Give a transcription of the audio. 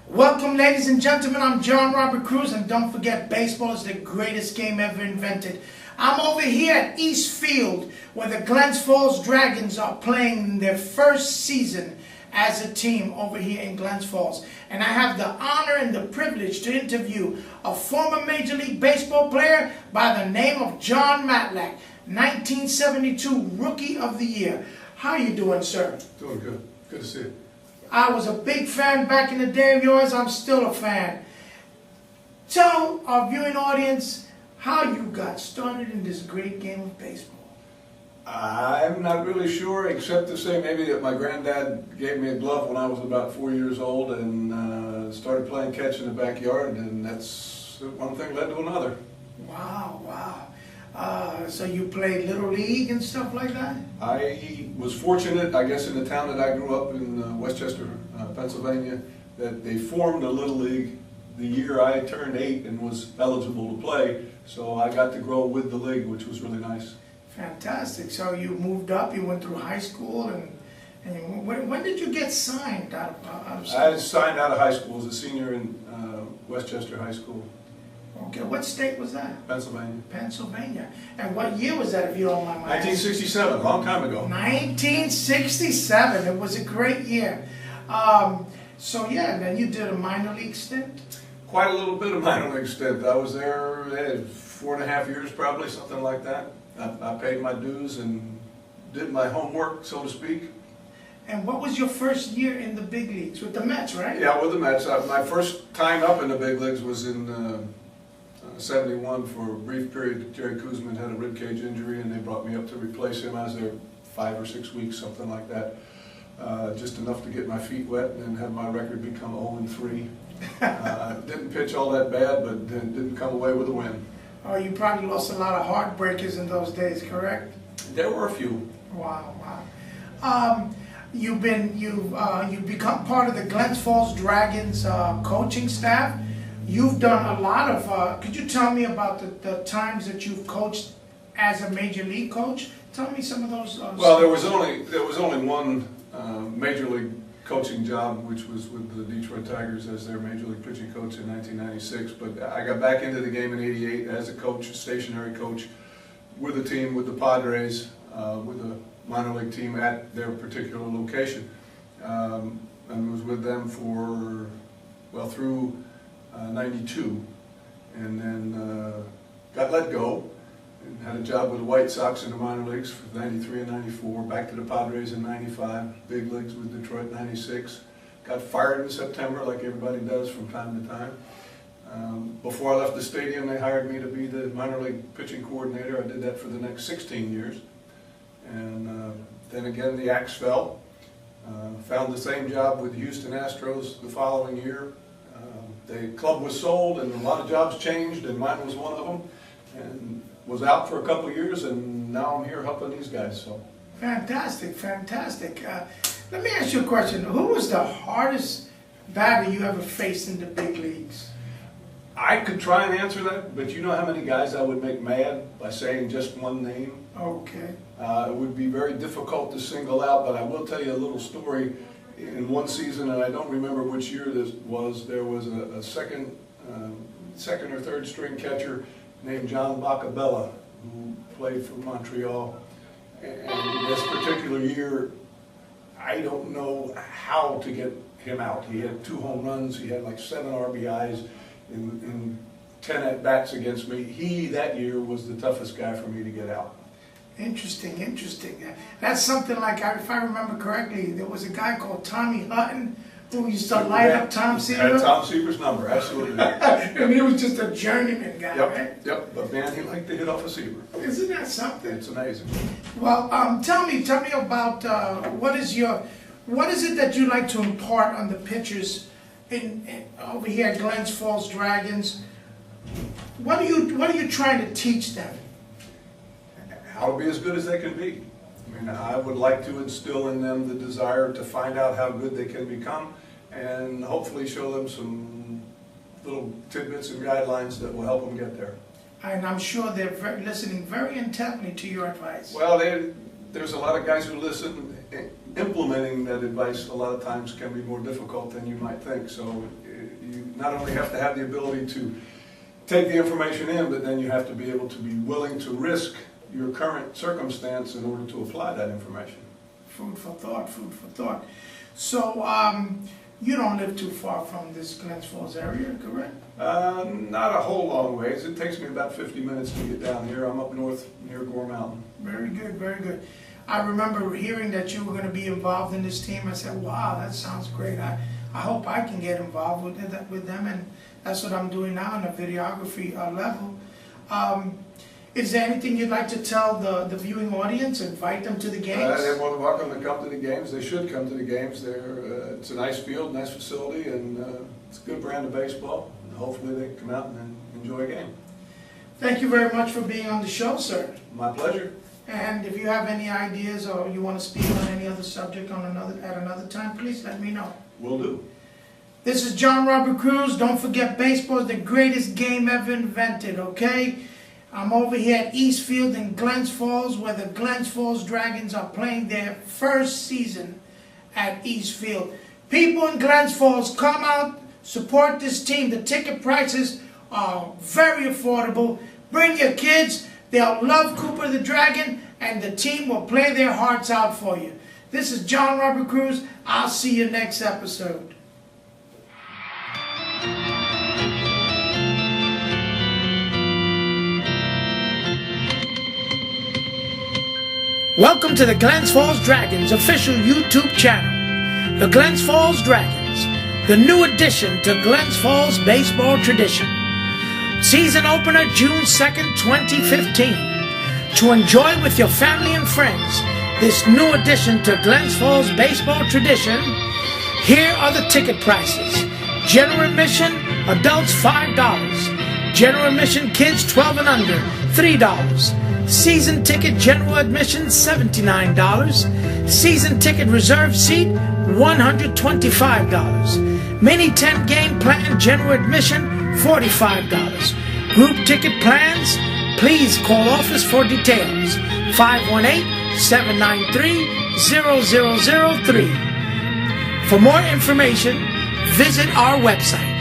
Welcome, ladies and gentlemen. I'm John Robert Cruz, and don't forget, baseball is the greatest game ever invented. I'm over here at East Field, where the Glens Falls Dragons are playing their first season as a team over here in Glens Falls. And I have the honor and the privilege to interview a former Major League Baseball player by the name of John Matlack, 1972 Rookie of the Year. How are you doing, sir? Doing good. Good to see you. I was a big fan back in the day of yours. I'm still a fan. Tell our viewing audience how you got started in this great game of baseball. I'm not really sure, except to say maybe that my granddad gave me a glove when I was about 4 years old and started playing catch in the backyard, and that's one thing led to another. Wow, wow. So you played Little League and stuff like that? I was fortunate, I guess, in the town that I grew up in, Westchester, Pennsylvania, that they formed a Little League the year I turned 8 and was eligible to play, so I got to grow with the league, which was really nice. Fantastic. So you moved up, you went through high school, and when did you get signed out of school? I signed out of high school as a senior in Westchester High School. Okay, what state was that? Pennsylvania. Pennsylvania. And what year was that, if you don't mind my asking? 1967, a long time ago. 1967. It was a great year. So yeah, then you did a minor league stint? Quite a little bit of minor league stint. I was there 4.5 years, probably, something like that. I paid my dues and did my homework, so to speak. And what was your first year in the big leagues? With the Mets, right? Yeah, with the Mets. My first time up in the big leagues was in 71 for a brief period. Jerry Kuzman had a ribcage injury, and they brought me up to replace him. I was there 5 or 6 weeks, something like that. Just enough to get my feet wet and have my record become 0-3. Didn't pitch all that bad, but didn't come away with a win. Oh, you probably lost a lot of heartbreakers in those days, correct? There were a few. Wow, wow. You've become part of the Glens Falls Dragons coaching staff. You've done a lot of. Could you tell me about the times that you've coached as a major league coach? Tell me some of those. Well, there was only one major league coaching job, which was with the Detroit Tigers as their major league pitching coach in 1996. But I got back into the game in '88 as a coach, stationary coach, with the team, with the Padres, with the minor league team at their particular location, and was with them for, well, through 92, and then got let go and had a job with the White Sox in the minor leagues for 93 and 94, back to the Padres in 95, big leagues with Detroit 96. Got fired in September like everybody does from time to time. Before I left the stadium, they hired me to be the minor league pitching coordinator. I did that for the next 16 years. And then again, the axe fell. Found the same job with the Houston Astros the following year. The club was sold and a lot of jobs changed, and mine was one of them. And was out for a couple of years, and now I'm here helping these guys. So fantastic, fantastic. Let me ask you a question. Who was the hardest batter you ever faced in the big leagues? I could try and answer that, but you know how many guys I would make mad by saying just one name? Okay. It would be very difficult to single out, but I will tell you a little story. In one season, and I don't remember which year this was, there was a second or third string catcher named John Bacabella, who played for Montreal. And this particular year, I don't know how to get him out. He had 2 home runs, he had like 7 RBIs in 10 at-bats against me. He, that year, was the toughest guy for me to get out. Interesting, interesting. That's something like, if I remember correctly, there was a guy called Tommy Hutton who used to light up Tom Seaver. Had Tom Seaver's number, absolutely. And he was just a journeyman guy, yep, right? Yep, but man, he liked to hit off a Seaver. Isn't that something? It's amazing. Well, tell me about what is it that you like to impart on the pitchers over here at Glens Falls Dragons? What are you trying to teach them? How to be as good as they can be. I mean, I would like to instill in them the desire to find out how good they can become, and hopefully show them some little tidbits and guidelines that will help them get there. And I'm sure they're listening very intently to your advice. Well, there's a lot of guys who listen. Implementing that advice a lot of times can be more difficult than you might think. So you not only have to have the ability to take the information in, but then you have to be able to be willing to risk your current circumstance in order to apply that information. Food for thought, food for thought. So you don't live too far from this Glens Falls area, correct? Not a whole long ways. It takes me about 50 minutes to get down here. I'm up north near Gore Mountain. Very good, very good. I remember hearing that you were going to be involved in this team. I said, wow, that sounds great. I hope I can get involved with them, and that's what I'm doing now on the videography level. Is there anything you'd like to tell the viewing audience? Invite them to the games? They're more than welcome to come to the games. They should come to the games. It's a nice field, nice facility, and it's a good brand of baseball. And hopefully they can come out and enjoy a game. Thank you very much for being on the show, sir. My pleasure. And if you have any ideas or you want to speak on any other subject at another time, please let me know. Will do. This is John Robert Cruz. Don't forget, baseball is the greatest game ever invented, okay? I'm over here at Eastfield in Glens Falls, where the Glens Falls Dragons are playing their first season at Eastfield. People in Glens Falls, come out, support this team. The ticket prices are very affordable. Bring your kids. They'll love Cooper the Dragon, and the team will play their hearts out for you. This is John Robert Cruz. I'll see you next episode. Welcome to the Glens Falls Dragons official YouTube channel. The Glens Falls Dragons, the new addition to Glens Falls baseball tradition. Season opener June 2nd, 2015. To enjoy with your family and friends this new addition to Glens Falls baseball tradition, here are the ticket prices. General admission, adults $5. General admission, kids 12 and under, $3. Season ticket general admission, $79. Season ticket reserve seat, $125. Mini tent game plan general admission, $45. Group ticket plans, please call office for details. 518-793-0003. For more information, visit our website.